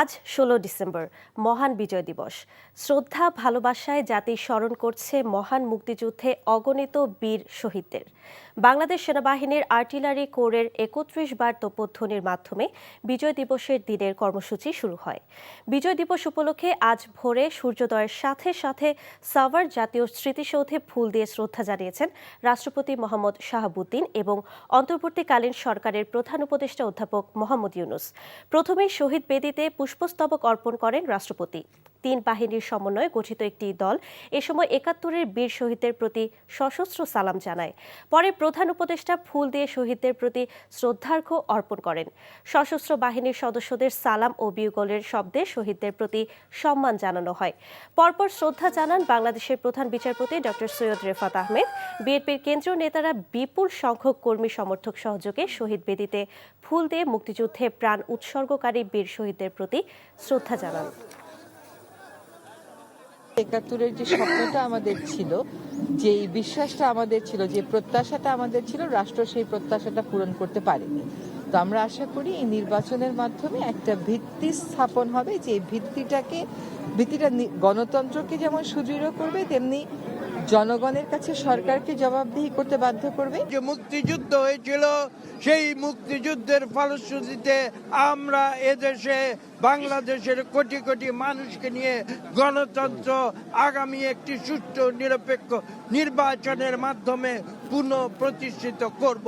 আজ ১৬ ডিসেম্বর মহান বিজয় দিবস। শ্রদ্ধা ভালোবাসায় জাতি স্মরণ করছে মহান মুক্তিযুদ্ধে অগণিত বীর শহীদদের। বাংলাদেশ সেনাবাহিনীর আর্টিলারি কোরের ৩১ বার তোপধ্বনির মাধ্যমে বিজয় দিবসের দিনের কর্মসূচি শুরু হয়। বিজয় দিবস উপলক্ষে আজ ভোরে সূর্যোদয়ের সাথে সাথে সাভার জাতীয় স্মৃতিসৌধে ফুল দিয়ে শ্রদ্ধা জানিয়েছেন রাষ্ট্রপতি মোহাম্মদ শাহাবুদ্দিন এবং অন্তর্বর্তীকালীন সরকারের প্রধান উপদেষ্টা অধ্যাপক মোহাম্মদ ইউনুস। প্রথমেই শহীদ বেদিতে পুষ্পস্তবক অর্পণ করেন রাষ্ট্রপতি। ৩ বাহিনীর সমন্বয়ে গঠিত একটি দল এ সময় ৭১-এর বীর শহীদদের প্রতি সশস্ত্র সালাম জানায়। পরে প্রধান উপদেষ্টা ফুল দিয়ে শহীদদের প্রতি শ্রদ্ধার্ঘ্য অর্পণ করেন। সশস্ত্র বাহিনীর সদস্যদের সালাম ও বিউগলের শব্দে শহীদদের প্রতি সম্মান জানানো হয়। পরপর শ্রদ্ধা জানান বাংলাদেশের প্রধান বিচারপতি ডক্টর সৈয়দ রেফাত আহমেদ। বিএনপির কেন্দ্রীয় নেতারা বিপুল সংখ্যক কর্মী সমর্থক সহযোগে শহীদ বেদিতে ফুল দিয়ে মুক্তিযুদ্ধে প্রাণ উৎসর্গকারী বীর শহীদদের প্রতি শ্রদ্ধা জানান। ৭১-এর যে স্বপ্নটা আমাদের ছিল, যে বিশ্বাসটা আমাদের ছিল, যে প্রত্যাশাটা আমাদের ছিল, রাষ্ট্র সেই প্রত্যাশাটা পূরণ করতে পারেনি। তো আমরা আশা করি এই নির্বাচনের মাধ্যমে একটা ভিত্তি স্থাপন হবে, যে ভিত্তিটা গণতন্ত্রকে যেমন সুদৃঢ় করবে, তেমনি জনগণের কাছে সরকারকে জবাবদিহি করতে বাধ্য করবে। যে মুক্তিযুদ্ধ হয়েছিল, সেই মুক্তিযুদ্ধের ফলশ্রুতিতে আমরা এদেশে বাংলাদেশের কোটি কোটি মানুষকে নিয়ে গণতন্ত্র আগামী একটি সুষ্ঠু নিরপেক্ষ নির্বাচনের মাধ্যমে পুনঃপ্রতিষ্ঠিত করব।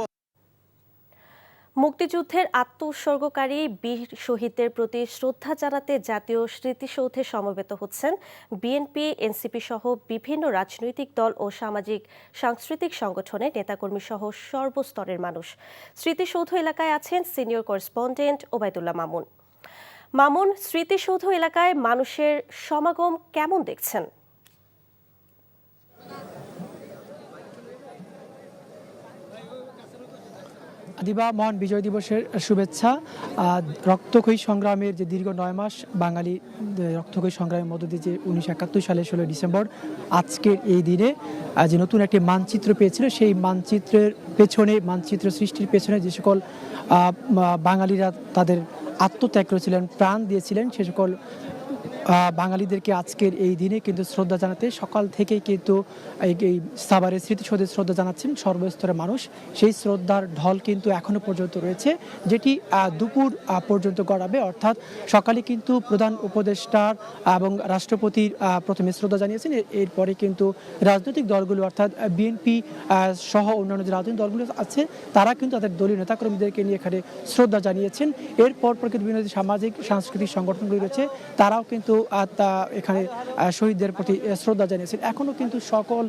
মুক্তিযুদ্ধের আত্মউৎসর্গকারী বীর শহীদদের প্রতি শ্রদ্ধা জানাতে জাতীয় স্মৃতিসৌধে সমবেত হচ্ছেন বিএনপি, এনসিপি সহ বিভিন্ন রাজনৈতিক দল ও সামাজিক সাংস্কৃতিক সংগঠনের নেতাকর্মী সহ সর্বস্তরের মানুষ। স্মৃতিসৌধ এলাকায় আছেন সিনিয়র করেসপন্ডেন্ট ওবায়দুল্লাহ মামুন। মামুন, স্মৃতিসৌধ এলাকায় মানুষের সমাগম কেমন দেখছেন? দিবা, মহান বিজয় দিবসের শুভেচ্ছা। রক্তক্ষয়ী সংগ্রামের যে দীর্ঘ ৯ মাস বাঙালি রক্তক্ষয়ী সংগ্রামের মধ্য দিয়ে যে ১৯৭১ সালের ১৬ ডিসেম্বর আজকের এই দিনে যে নতুন একটি মানচিত্র পেয়েছিল, সেই মানচিত্রের পেছনে, মানচিত্র সৃষ্টির পেছনে যে সকল বাঙালিরা তাদের আত্মত্যাগ করেছিলেন, প্রাণ দিয়েছিলেন, সে সকল বাঙালিদেরকে আজকের এই দিনে কিন্তু শ্রদ্ধা জানাতে সকাল থেকেই কিন্তু এই সাভারের স্মৃতিসৌধে শ্রদ্ধা জানাচ্ছেন সর্বস্তরের মানুষ। সেই শ্রদ্ধার ঢল কিন্তু এখনো পর্যন্ত রয়েছে, যেটি দুপুর পর্যন্ত গড়াবে। অর্থাৎ সকালে কিন্তু প্রধান উপদেষ্টার এবং রাষ্ট্রপতির প্রথমে শ্রদ্ধা জানিয়েছেন, এরপরে কিন্তু রাজনৈতিক দলগুলো অর্থাৎ বিএনপি সহ অন্যান্য যে রাজনৈতিক দলগুলো আছে তারা কিন্তু তাদের দলীয় নেতাকর্মীদেরকে নিয়ে এখানে শ্রদ্ধা জানিয়েছেন। এরপর কিন্তু বিভিন্ন সামাজিক সাংস্কৃতিক সংগঠনগুলি রয়েছে, তারাও কিন্তু এখানে শহীদদের প্রতি শ্রদ্ধা জানিয়েছেন। এখনো কিন্তু সকল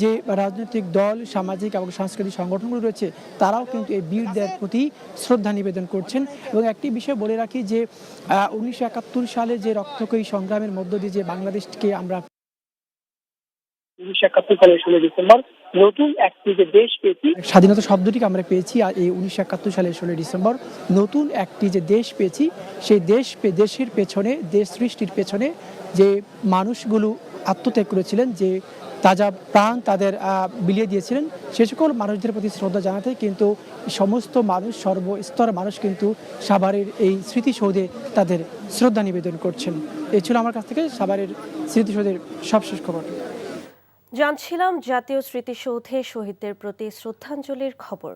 যে রাজনৈতিক দল, সামাজিক এবং সাংস্কৃতিক সংগঠনগুলো রয়েছে তারাও কিন্তু এই বীরদের প্রতি শ্রদ্ধা নিবেদন করছেন। এবং একটি বিষয় বলে রাখি যে ১৯৭১ সালে যে রক্তক্ষয়ী সংগ্রামের মধ্য দিয়ে যে বাংলাদেশকে আমরা ১৯৭১ সালের ১৬ ডিসেম্বর নতুন একটি যে দেশ পেয়েছি, স্বাধীনতা শব্দটিকে আমরা পেয়েছি, আর এই ১৯৭১ সালের ১৬ ডিসেম্বর নতুন একটি যে দেশ পেয়েছি, সেই দেশের পেছনে, দেশ সৃষ্টির পেছনে যে মানুষগুলো আত্মত্যাগ করেছিলেন, যে তাজা প্রাণ তাদের বিলিয়ে দিয়েছিলেন, সে সকল মানুষদের প্রতি শ্রদ্ধা জানাতে কিন্তু সমস্ত মানুষ, সর্বস্তরের মানুষ কিন্তু সাভারের এই স্মৃতিসৌধে তাদের শ্রদ্ধা নিবেদন করছেন। এই ছিল আমার কাছ থেকে সাভারের স্মৃতিসৌধের সবশেষ খবর। জানছিলাম জাতীয় স্মৃতিসৌধে শহীদদের প্রতি শ্রদ্ধাঞ্জলির খবর।